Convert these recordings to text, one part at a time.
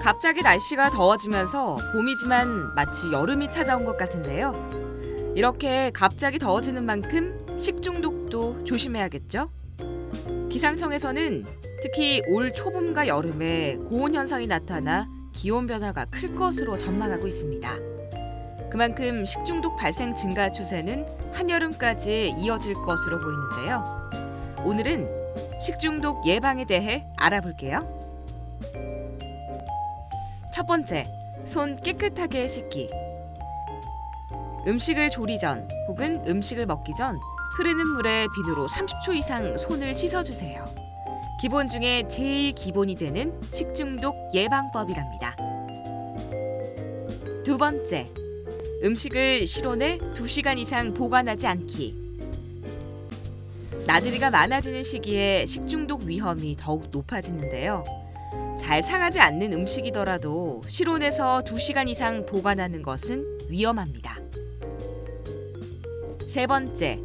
갑자기 날씨가 더워지면서 봄이지만 마치 여름이 찾아온 것 같은데요. 이렇게 갑자기 더워지는 만큼 식중독도 조심해야겠죠? 기상청에서는 특히 올 초봄과 여름에 고온 현상이 나타나 기온 변화가 클 것으로 전망하고 있습니다. 그만큼 식중독 발생 증가 추세는 한여름까지 이어질 것으로 보이는데요. 오늘은 식중독 예방에 대해 알아볼게요. 첫 번째, 손 깨끗하게 씻기. 음식을 조리 전 혹은 음식을 먹기 전 흐르는 물에 비누로 30초 이상 손을 씻어주세요. 기본 중에 제일 기본이 되는 식중독 예방법이랍니다. 두 번째, 음식을 실온에 2시간 이상 보관하지 않기. 나들이가 많아지는 시기에 식중독 위험이 더욱 높아지는데요. 잘 상하지 않는 음식이더라도 실온에서 2시간 이상 보관하는 것은 위험합니다. 세 번째,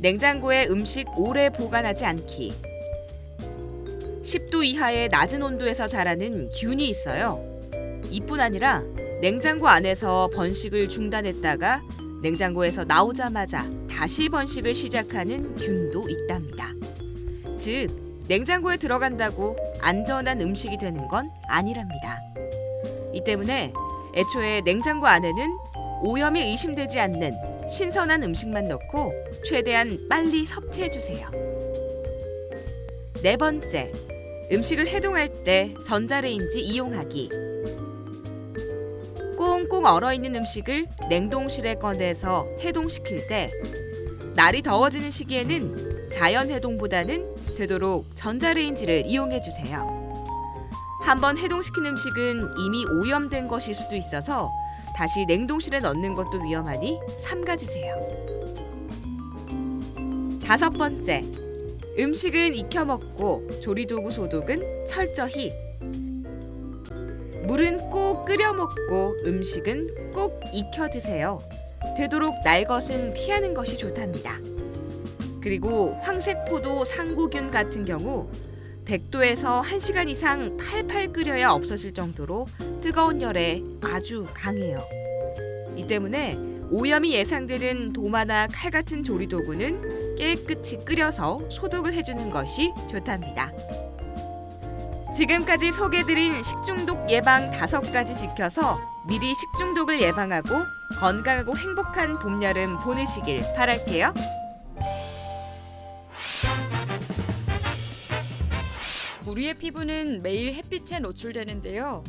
냉장고에 음식 오래 보관하지 않기. 10도 이하의 낮은 온도에서 자라는 균이 있어요. 이뿐 아니라 냉장고 안에서 번식을 중단했다가 냉장고에서 나오자마자 다시 번식을 시작하는 균도 있답니다. 즉, 냉장고에 들어간다고 안전한 음식이 되는 건 아니랍니다. 이 때문에 애초에 냉장고 안에는 오염이 의심되지 않는 신선한 음식만 넣고 최대한 빨리 섭취해주세요. 네 번째, 음식을 해동할 때 전자레인지 이용하기. 꽁꽁 얼어있는 음식을 냉동실에 꺼내서 해동시킬 때 날이 더워지는 시기에는 자연 해동보다는 되도록 전자레인지를 이용해주세요. 한번 해동시킨 음식은 이미 오염된 것일 수도 있어서 다시 냉동실에 넣는 것도 위험하니 삼가주세요. 다섯 번째, 음식은 익혀 먹고 조리도구 소독은 철저히. 물은 꼭 끓여 먹고 음식은 꼭 익혀 드세요. 되도록 날 것은 피하는 것이 좋답니다. 그리고 황색포도 상구균 같은 경우 100도에서 1시간 이상 팔팔 끓여야 없어질 정도로 뜨거운 열에 아주 강해요. 이 때문에 오염이 예상되는 도마나 칼 같은 조리도구는 깨끗이 끓여서 소독을 해주는 것이 좋답니다. 지금까지 소개해드린 식중독 예방 5가지 지켜서 미리 식중독을 예방하고 건강하고 행복한 봄, 여름 보내시길 바랄게요. 우리의 피부는 매일 햇빛에 노출되는데요.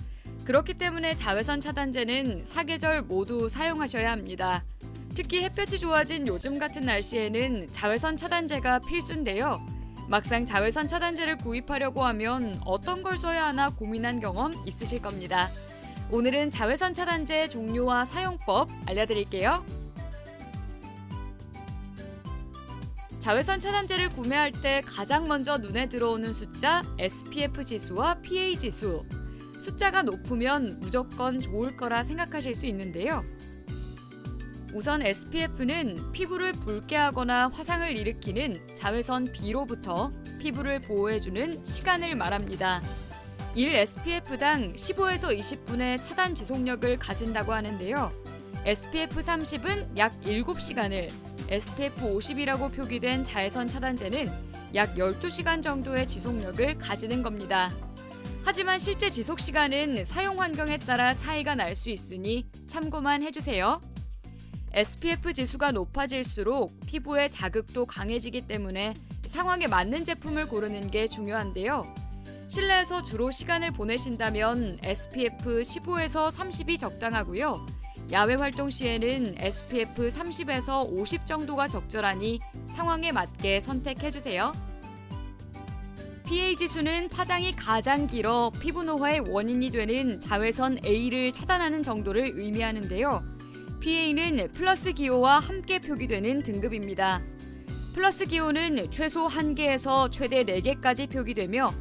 그렇기 때문에 자외선 차단제는 사계절 모두 사용하셔야 합니다. 특히 햇볕이 좋아진 요즘 같은 날씨에는 자외선 차단제가 필수인데요. 막상 자외선 차단제를 구입하려고 하면 어떤 걸 써야 하나 고민한 경험 있으실 겁니다. 오늘은 자외선 차단제 종류와 사용법 알려드릴게요. 자외선 차단제를 구매할 때 가장 먼저 눈에 들어오는 숫자 SPF 지수와 PA 지수. 숫자가 높으면 무조건 좋을 거라 생각하실 수 있는데요. 우선 SPF는 피부를 붉게 하거나 화상을 일으키는 자외선 B로부터 피부를 보호해주는 시간을 말합니다. 1 SPF당 15에서 20분의 차단 지속력을 가진다고 하는데요. SPF 30은 약 7시간을, SPF 50이라고 표기된 자외선 차단제는 약 12시간 정도의 지속력을 가지는 겁니다. 하지만 실제 지속 시간은 사용 환경에 따라 차이가 날 수 있으니 참고만 해주세요. SPF 지수가 높아질수록 피부의 자극도 강해지기 때문에 상황에 맞는 제품을 고르는 게 중요한데요. 실내에서 주로 시간을 보내신다면 SPF 15에서 30이 적당하고요. 야외 활동 시에는 SPF 30에서 50 정도가 적절하니 상황에 맞게 선택해주세요. PA 지수는 파장이 가장 길어 피부 노화의 원인이 되는 자외선 A를 차단하는 정도를 의미하는데요. PA는 플러스 기호와 함께 표기되는 등급입니다. 플러스 기호는 최소 1개에서 최대 4개까지 표기되며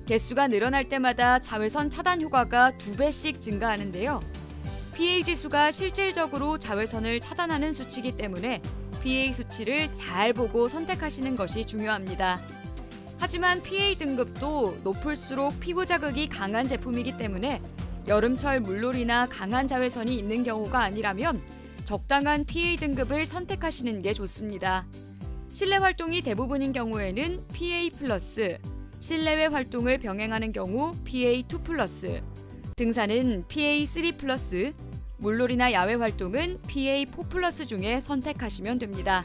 개수가 늘어날 때마다 자외선 차단 효과가 2배씩 증가하는데요. PA 지수가 실질적으로 자외선을 차단하는 수치이기 때문에 PA 수치를 잘 보고 선택하시는 것이 중요합니다. 하지만 PA 등급도 높을수록 피부 자극이 강한 제품이기 때문에 여름철 물놀이나 강한 자외선이 있는 경우가 아니라면 적당한 PA 등급을 선택하시는 게 좋습니다. 실내 활동이 대부분인 경우에는 PA+, 실내외 활동을 병행하는 경우 PA2+, 등산은 PA3+, 물놀이나 야외 활동은 PA4+ 중에 선택하시면 됩니다.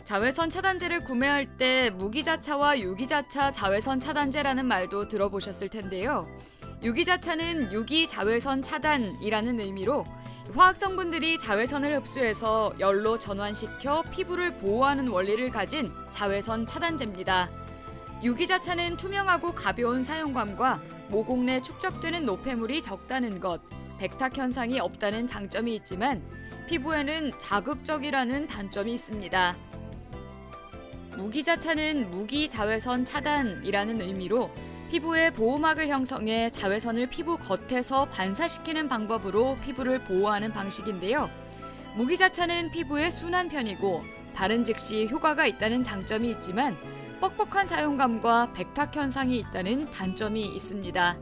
자외선 차단제를 구매할 때 무기자차와 유기자차 자외선 차단제라는 말도 들어보셨을 텐데요. 유기자차는 유기 자외선 차단이라는 의미로 화학 성분들이 자외선을 흡수해서 열로 전환시켜 피부를 보호하는 원리를 가진 자외선 차단제입니다. 유기자차는 투명하고 가벼운 사용감과 모공 내 축적되는 노폐물이 적다는 것, 백탁 현상이 없다는 장점이 있지만 피부에는 자극적이라는 단점이 있습니다. 무기자차는 무기 자외선 차단이라는 의미로 피부에 보호막을 형성해 자외선을 피부 겉에서 반사시키는 방법으로 피부를 보호하는 방식인데요. 무기자차는 피부에 순한 편이고 바른 즉시 효과가 있다는 장점이 있지만 뻑뻑한 사용감과 백탁 현상이 있다는 단점이 있습니다.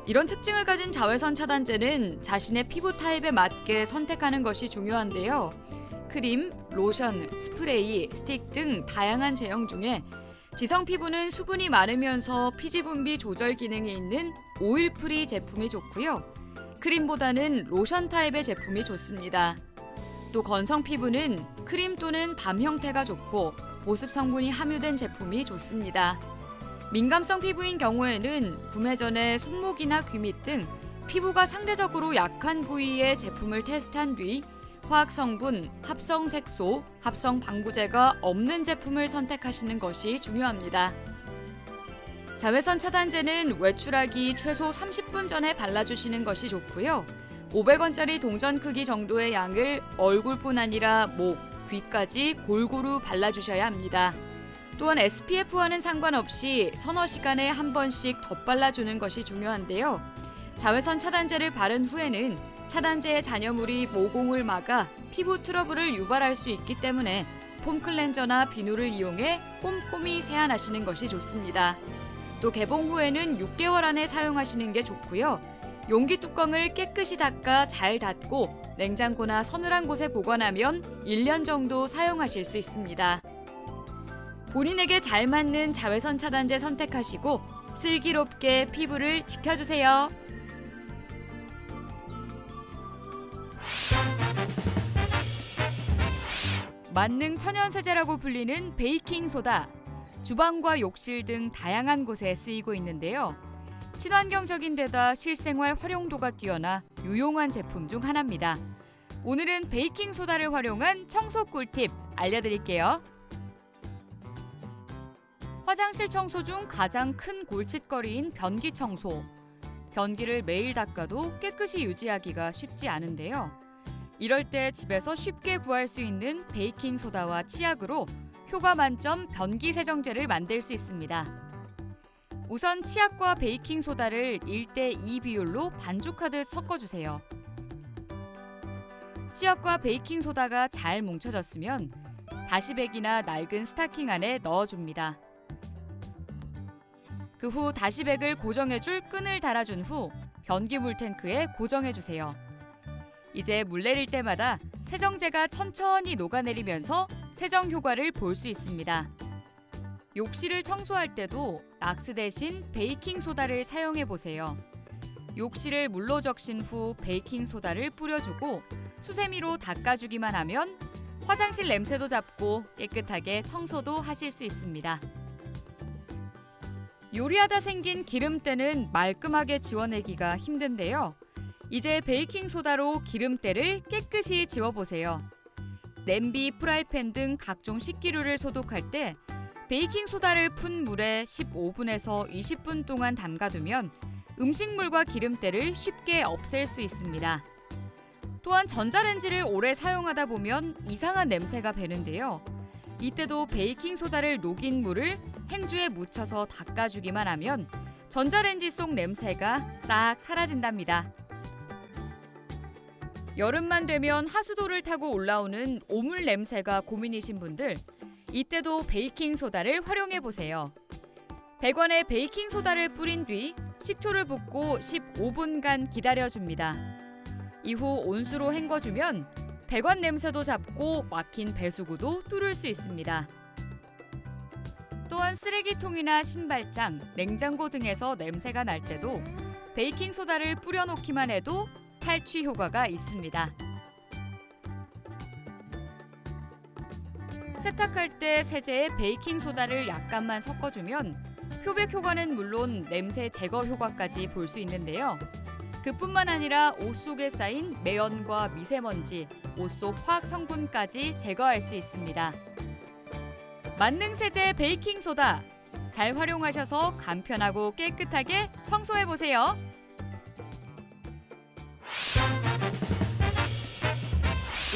이런 특징을 가진 자외선 차단제는 자신의 피부 타입에 맞게 선택하는 것이 중요한데요. 크림, 로션, 스프레이, 스틱 등 다양한 제형 중에 지성 피부는 수분이 많으면서 피지 분비 조절 기능이 있는 오일 프리 제품이 좋고요. 크림보다는 로션 타입의 제품이 좋습니다. 또 건성 피부는 크림 또는 밤 형태가 좋고 보습 성분이 함유된 제품이 좋습니다. 민감성 피부인 경우에는 구매 전에 손목이나 귀 밑 등 피부가 상대적으로 약한 부위의 제품을 테스트한 뒤 화학 성분, 합성 색소, 합성 방부제가 없는 제품을 선택하시는 것이 중요합니다. 자외선 차단제는 외출하기 최소 30분 전에 발라주시는 것이 좋고요. 500원짜리 동전 크기 정도의 양을 얼굴뿐 아니라 목, 귀까지 골고루 발라주셔야 합니다. 또한 SPF와는 상관없이 서너 시간에 한 번씩 덧발라주는 것이 중요한데요. 자외선 차단제를 바른 후에는 차단제의 잔여물이 모공을 막아 피부 트러블을 유발할 수 있기 때문에 폼 클렌저나 비누를 이용해 꼼꼼히 세안하시는 것이 좋습니다. 또 개봉 후에는 6개월 안에 사용하시는 게 좋고요. 용기 뚜껑을 깨끗이 닦아 잘 닫고 냉장고나 서늘한 곳에 보관하면 1년 정도 사용하실 수 있습니다. 본인에게 잘 맞는 자외선 차단제 선택하시고 슬기롭게 피부를 지켜주세요. 만능 천연세제라고 불리는 베이킹소다. 주방과 욕실 등 다양한 곳에 쓰이고 있는데요. 친환경적인 데다 실생활 활용도가 뛰어나 유용한 제품 중 하나입니다. 오늘은 베이킹소다를 활용한 청소 꿀팁 알려드릴게요. 화장실 청소 중 가장 큰 골칫거리인 변기 청소. 변기를 매일 닦아도 깨끗이 유지하기가 쉽지 않은데요. 이럴 때 집에서 쉽게 구할 수 있는 베이킹소다와 치약으로 효과 만점 변기 세정제를 만들 수 있습니다. 우선 치약과 베이킹소다를 1대2 비율로 반죽하듯 섞어주세요. 치약과 베이킹소다가 잘 뭉쳐졌으면 다시백이나 낡은 스타킹 안에 넣어줍니다. 그 후 다시백을 고정해줄 끈을 달아준 후 변기 물탱크에 고정해주세요. 이제 물 내릴 때마다 세정제가 천천히 녹아내리면서 세정 효과를 볼 수 있습니다. 욕실을 청소할 때도 락스 대신 베이킹소다를 사용해보세요. 욕실을 물로 적신 후 베이킹소다를 뿌려주고 수세미로 닦아주기만 하면 화장실 냄새도 잡고 깨끗하게 청소도 하실 수 있습니다. 요리하다 생긴 기름때는 말끔하게 지워내기가 힘든데요. 이제 베이킹소다로 기름때를 깨끗이 지워보세요. 냄비, 프라이팬 등 각종 식기류를 소독할 때 베이킹소다를 푼 물에 15분에서 20분 동안 담가두면 음식물과 기름때를 쉽게 없앨 수 있습니다. 또한 전자레인지를 오래 사용하다 보면 이상한 냄새가 배는데요. 이때도 베이킹소다를 녹인 물을 행주에 묻혀서 닦아주기만 하면 전자레인지 속 냄새가 싹 사라진답니다. 여름만 되면 하수도를 타고 올라오는 오물 냄새가 고민이신 분들, 이때도 베이킹소다를 활용해보세요. 100원의 베이킹 소다를 뿌린 뒤 식초를 붓고 15분간 기다려줍니다. 이후 온수로 헹궈주면 배관 냄새도 잡고 막힌 배수구도 뚫을 수 있습니다. 또한 쓰레기통이나 신발장, 냉장고 등에서 냄새가 날 때도 베이킹 소다를 뿌려놓기만 해도 탈취 효과가 있습니다. 세탁할 때 세제에 베이킹 소다를 약간만 섞어주면 표백 효과는 물론 냄새 제거 효과까지 볼 수 있는데요. 그뿐만 아니라 옷 속에 쌓인 매연과 미세먼지, 옷 속 화학 성분까지 제거할 수 있습니다. 만능 세제 베이킹 소다, 잘 활용하셔서 간편하고 깨끗하게 청소해 보세요.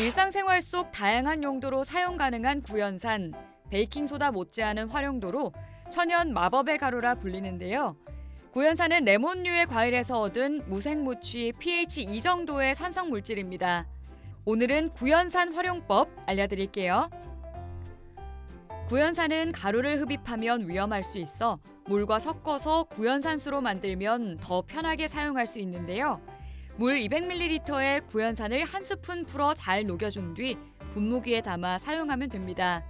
일상생활 속 다양한 용도로 사용 가능한 구연산, 베이킹 소다 못지않은 활용도로 천연 마법의 가루라 불리는데요. 구연산은 레몬류의 과일에서 얻은 무색무취 pH 2 정도의 산성 물질입니다. 오늘은 구연산 활용법 알려드릴게요. 구연산은 가루를 흡입하면 위험할 수 있어 물과 섞어서 구연산수로 만들면 더 편하게 사용할 수 있는데요. 물 200ml에 구연산을 한 스푼 풀어 잘 녹여준 뒤 분무기에 담아 사용하면 됩니다.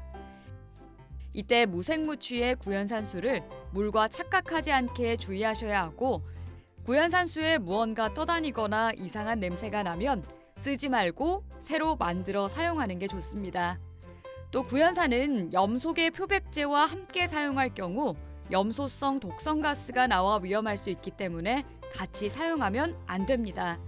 이때 무색무취의 구연산수를 물과 착각하지 않게 주의하셔야 하고, 구연산수에 무언가 떠다니거나 이상한 냄새가 나면 쓰지 말고 새로 만들어 사용하는 게 좋습니다. 또 구연산은 염소계 표백제와 함께 사용할 경우 염소성 독성 가스가 나와 위험할 수 있기 때문에 같이 사용하면 안 됩니다.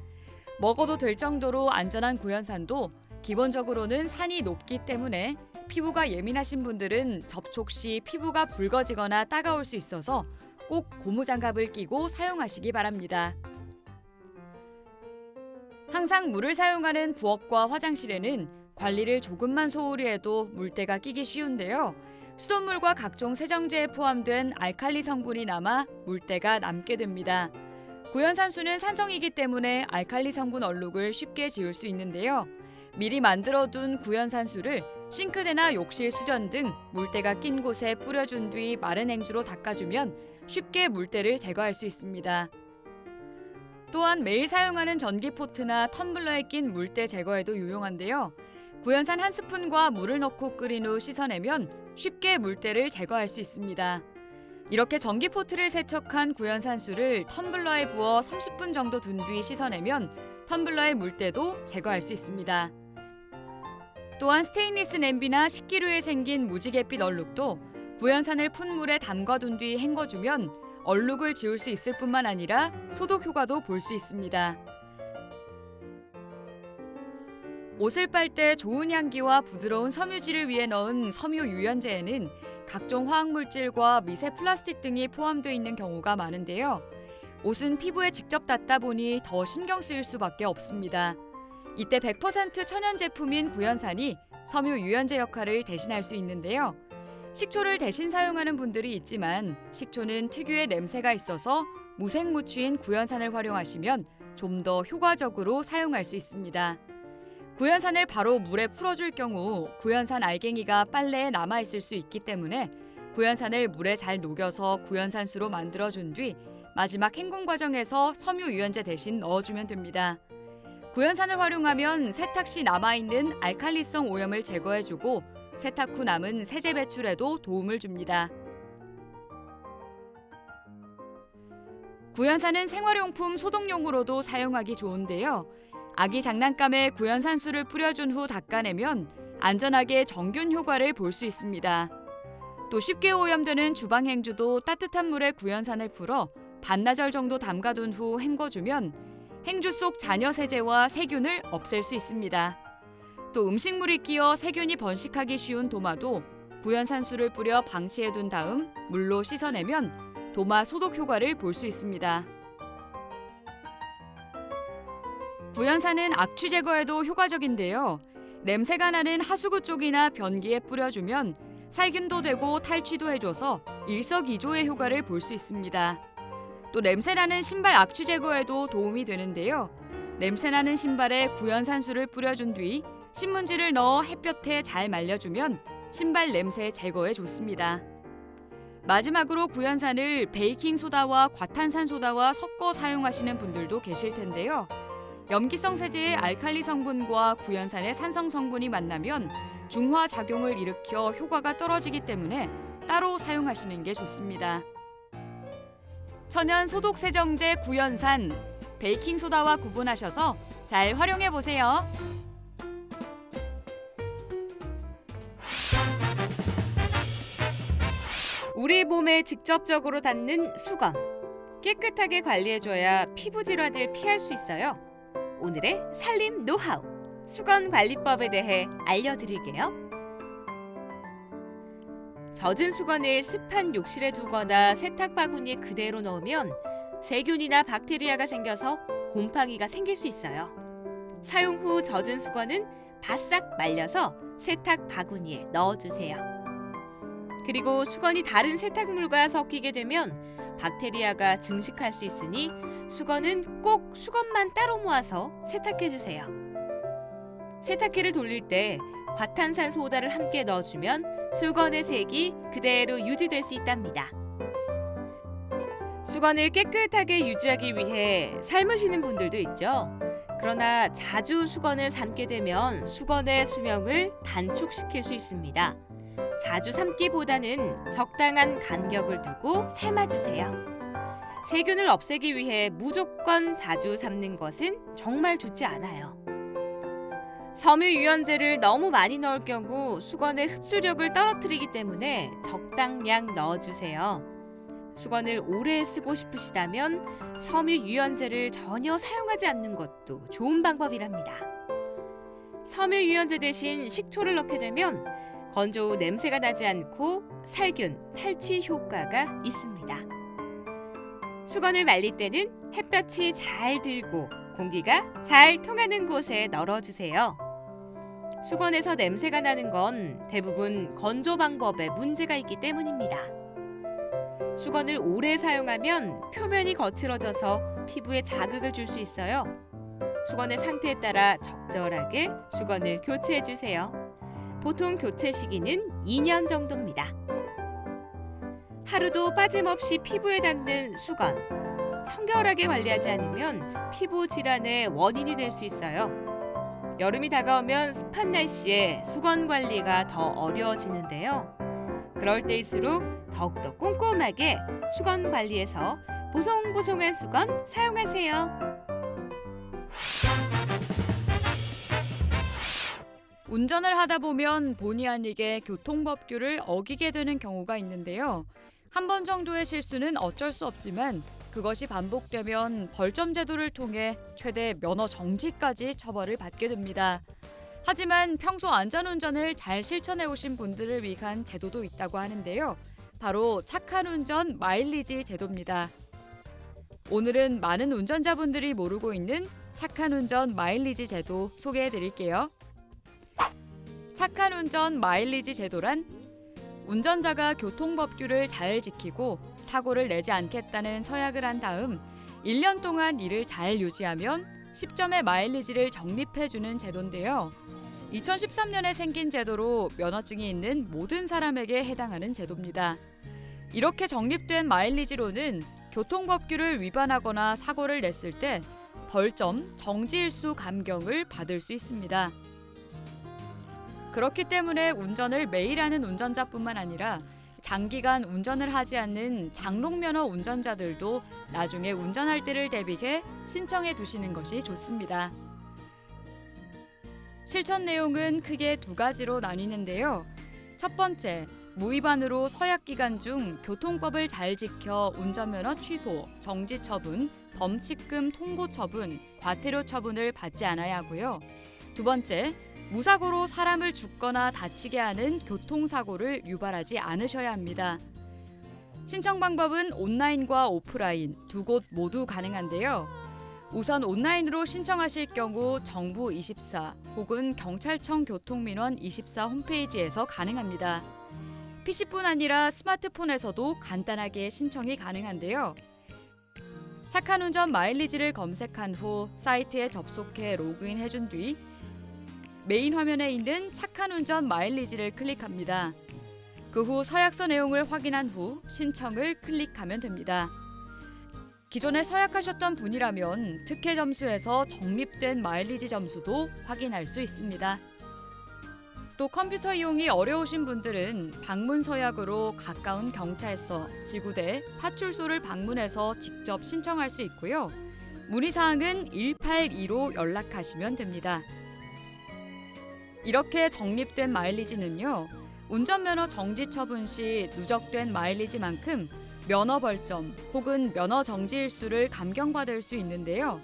먹어도 될 정도로 안전한 구연산도 기본적으로는 산이 높기 때문에 피부가 예민하신 분들은 접촉 시 피부가 붉어지거나 따가울 수 있어서 꼭 고무장갑을 끼고 사용하시기 바랍니다. 항상 물을 사용하는 부엌과 화장실에는 관리를 조금만 소홀히 해도 물때가 끼기 쉬운데요. 수돗물과 각종 세정제에 포함된 알칼리 성분이 남아 물때가 남게 됩니다. 구연산수는 산성이기 때문에 알칼리 성분 얼룩을 쉽게 지울 수 있는데요. 미리 만들어둔 구연산수를 싱크대나 욕실 수전 등 물때가 낀 곳에 뿌려준 뒤 마른 행주로 닦아주면 쉽게 물때를 제거할 수 있습니다. 또한 매일 사용하는 전기포트나 텀블러에 낀 물때 제거에도 유용한데요. 구연산 한 스푼과 물을 넣고 끓인 후 씻어내면 쉽게 물때를 제거할 수 있습니다. 이렇게 전기포트를 세척한 구연산수를 텀블러에 부어 30분 정도 둔 뒤 씻어내면 텀블러의 물때도 제거할 수 있습니다. 또한 스테인리스 냄비나 식기류에 생긴 무지갯빛 얼룩도 구연산을 푼 물에 담가둔 뒤 헹궈주면 얼룩을 지울 수 있을 뿐만 아니라 소독 효과도 볼 수 있습니다. 옷을 빨 때 좋은 향기와 부드러운 섬유질을 위해 넣은 섬유 유연제에는 각종 화학물질과 미세 플라스틱 등이 포함되어 있는 경우가 많은데요. 옷은 피부에 직접 닿다 보니 더 신경 쓰일 수밖에 없습니다. 이때 100% 천연 제품인 구연산이 섬유 유연제 역할을 대신할 수 있는데요. 식초를 대신 사용하는 분들이 있지만 식초는 특유의 냄새가 있어서 무색무취인 구연산을 활용하시면 좀 더 효과적으로 사용할 수 있습니다. 구연산을 바로 물에 풀어줄 경우 구연산 알갱이가 빨래에 남아있을 수 있기 때문에 구연산을 물에 잘 녹여서 구연산수로 만들어준 뒤 마지막 헹군 과정에서 섬유 유연제 대신 넣어주면 됩니다. 구연산을 활용하면 세탁 시 남아있는 알칼리성 오염을 제거해주고 세탁 후 남은 세제 배출에도 도움을 줍니다. 구연산은 생활용품 소독용으로도 사용하기 좋은데요. 아기 장난감에 구연산수를 뿌려준 후 닦아내면 안전하게 정균 효과를 볼 수 있습니다. 또 쉽게 오염되는 주방 행주도 따뜻한 물에 구연산을 풀어 반나절 정도 담가둔 후 헹궈주면 행주 속 잔여 세제와 세균을 없앨 수 있습니다. 또 음식물이 끼어 세균이 번식하기 쉬운 도마도 구연산수를 뿌려 방치해둔 다음 물로 씻어내면 도마 소독 효과를 볼 수 있습니다. 구연산은 악취 제거에도 효과적인데요. 냄새가 나는 하수구 쪽이나 변기에 뿌려주면 살균도 되고 탈취도 해줘서 일석이조의 효과를 볼 수 있습니다. 또 냄새나는 신발 악취 제거에도 도움이 되는데요. 냄새나는 신발에 구연산수를 뿌려준 뒤 신문지를 넣어 햇볕에 잘 말려주면 신발 냄새 제거에 좋습니다. 마지막으로 구연산을 베이킹소다와 과탄산소다와 섞어 사용하시는 분들도 계실 텐데요. 염기성 세제의 알칼리 성분과 구연산의 산성 성분이 만나면 중화 작용을 일으켜 효과가 떨어지기 때문에 따로 사용하시는 게 좋습니다. 천연 소독 세정제 구연산, 베이킹소다와 구분하셔서 잘 활용해 보세요. 우리 몸에 직접적으로 닿는 수건. 깨끗하게 관리해줘야 피부 질환을 피할 수 있어요. 오늘의 살림 노하우, 수건 관리법에 대해 알려드릴게요. 젖은 수건을 습한 욕실에 두거나 세탁 바구니에 그대로 넣으면 세균이나 박테리아가 생겨서 곰팡이가 생길 수 있어요. 사용 후 젖은 수건은 바싹 말려서 세탁 바구니에 넣어주세요. 그리고 수건이 다른 세탁물과 섞이게 되면 박테리아가 증식할 수 있으니 수건은 꼭 수건만 따로 모아서 세탁해주세요. 세탁기를 돌릴 때 과탄산 소다를 함께 넣어주면 수건의 색이 그대로 유지될 수 있답니다. 수건을 깨끗하게 유지하기 위해 삶으시는 분들도 있죠. 그러나 자주 수건을 삶게 되면 수건의 수명을 단축시킬 수 있습니다. 자주 삶기보다는 적당한 간격을 두고 삶아주세요. 세균을 없애기 위해 무조건 자주 삶는 것은 정말 좋지 않아요. 섬유유연제를 너무 많이 넣을 경우 수건의 흡수력을 떨어뜨리기 때문에 적당량 넣어주세요. 수건을 오래 쓰고 싶으시다면 섬유유연제를 전혀 사용하지 않는 것도 좋은 방법이랍니다. 섬유유연제 대신 식초를 넣게 되면 건조 후 냄새가 나지 않고 살균, 탈취 효과가 있습니다. 수건을 말릴 때는 햇볕이 잘 들고 공기가 잘 통하는 곳에 널어주세요. 수건에서 냄새가 나는 건 대부분 건조 방법에 문제가 있기 때문입니다. 수건을 오래 사용하면 표면이 거칠어져서 피부에 자극을 줄 수 있어요. 수건의 상태에 따라 적절하게 수건을 교체해주세요. 보통 교체 시기는 2년 정도입니다. 하루도 빠짐없이 피부에 닿는 수건. 청결하게 관리하지 않으면 피부 질환의 원인이 될 수 있어요. 여름이 다가오면 습한 날씨에 수건 관리가 더 어려워지는데요. 그럴 때일수록 더욱더 꼼꼼하게 수건 관리해서 보송보송한 수건 사용하세요. 운전을 하다 보면 본의 아니게 교통법규를 어기게 되는 경우가 있는데요. 한 번 정도의 실수는 어쩔 수 없지만 그것이 반복되면 벌점 제도를 통해 최대 면허 정지까지 처벌을 받게 됩니다. 하지만 평소 안전운전을 잘 실천해 오신 분들을 위한 제도도 있다고 하는데요. 바로 착한 운전 마일리지 제도입니다. 오늘은 많은 운전자분들이 모르고 있는 착한 운전 마일리지 제도 소개해 드릴게요. 착한 운전 마일리지 제도란 운전자가 교통법규를 잘 지키고 사고를 내지 않겠다는 서약을 한 다음 1년 동안 이를 잘 유지하면 10점의 마일리지를 적립해주는 제도인데요. 2013년에 생긴 제도로 면허증이 있는 모든 사람에게 해당하는 제도입니다. 이렇게 적립된 마일리지로는 교통법규를 위반하거나 사고를 냈을 때 벌점, 정지일수 감경을 받을 수 있습니다. 그렇기 때문에 운전을 매일 하는 운전자뿐만 아니라 장기간 운전을 하지 않는 장롱면허 운전자들도 나중에 운전할 때를 대비해 신청해 두시는 것이 좋습니다. 실천 내용은 크게 두 가지로 나뉘는데요. 첫 번째, 무위반으로 서약 기간 중 교통법을 잘 지켜 운전면허 취소, 정지 처분, 범칙금 통고 처분, 과태료 처분을 받지 않아야 하고요. 두 번째, 무사고로 사람을 죽거나 다치게 하는 교통사고를 유발하지 않으셔야 합니다. 신청 방법은 온라인과 오프라인 두 곳 모두 가능한데요. 우선 온라인으로 신청하실 경우 정부24 혹은 경찰청 교통민원 24 홈페이지에서 가능합니다. PC뿐 아니라 스마트폰에서도 간단하게 신청이 가능한데요. 착한 운전 마일리지를 검색한 후 사이트에 접속해 로그인해준 뒤 메인 화면에 있는 착한 운전 마일리지를 클릭합니다. 그 후 서약서 내용을 확인한 후 신청을 클릭하면 됩니다. 기존에 서약하셨던 분이라면 특혜 점수에서 적립된 마일리지 점수도 확인할 수 있습니다. 또 컴퓨터 이용이 어려우신 분들은 방문 서약으로 가까운 경찰서, 지구대, 파출소를 방문해서 직접 신청할 수 있고요. 문의사항은 182로 연락하시면 됩니다. 이렇게 적립된 마일리지는요, 운전면허 정지 처분 시 누적된 마일리지만큼 면허 벌점 혹은 면허 정지 일수를 감경받을 수 있는데요.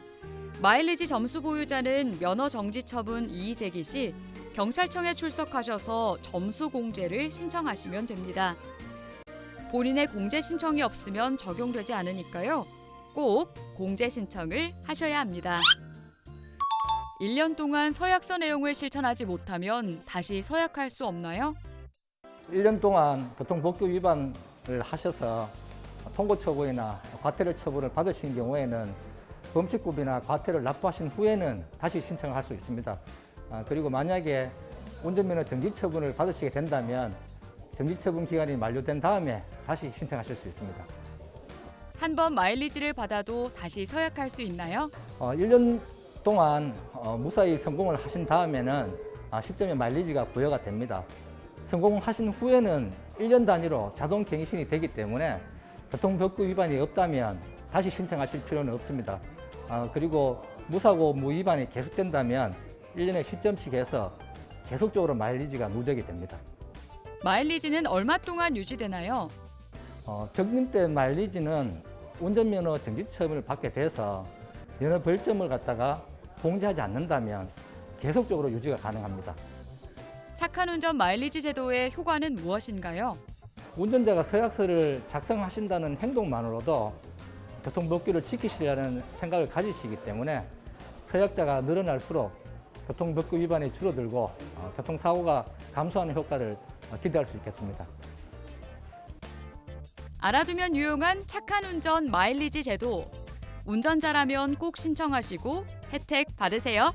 마일리지 점수 보유자는 면허 정지 처분 이의 제기 시 경찰청에 출석하셔서 점수 공제를 신청하시면 됩니다. 본인의 공제 신청이 없으면 적용되지 않으니까요. 꼭 공제 신청을 하셔야 합니다. 1년 동안 서약서 내용을 실천하지 못하면 다시 서약할 수 없나요? 1년 동안 교통법규 위반을 하셔서 통고처분이나 과태료 처분을 받으신 경우에는 범칙금이나 과태료를 납부하신 후에는 다시 신청할 수 있습니다. 그리고 만약에 운전면허 정지 처분을 받으시게 된다면 정지 처분 기간이 만료된 다음에 다시 신청하실 수 있습니다. 한 번 마일리지를 받아도 다시 서약할 수 있나요? 1년 동안 무사히 성공을 하신 다음에는 10점의 마일리지가 부여가 됩니다. 성공하신 후에는 1년 단위로 자동 갱신이 되기 때문에 교통법규 위반이 없다면 다시 신청하실 필요는 없습니다. 그리고 무사고 무위반이 계속된다면 1년에 10점씩 해서 계속적으로 마일리지가 누적이 됩니다. 마일리지는 얼마 동안 유지되나요? 적립된 마일리지는 운전면허 정지 처분을 받게 돼서 면허 벌점을 갖다가 공제하지 않는다면 계속적으로 유지가 가능합니다. 착한 운전 마일리지 제도의 효과는 무엇인가요? 운전자가 서약서를 작성하신다는 행동만으로도 교통법규를 지키시려는 생각을 가지시기 때문에 서약자가 늘어날수록 교통법규 위반이 줄어들고 교통사고가 감소하는 효과를 기대할 수 있겠습니다. 알아두면 유용한 착한 운전 마일리지 제도. 운전자라면 꼭 신청하시고 혜택 받으세요.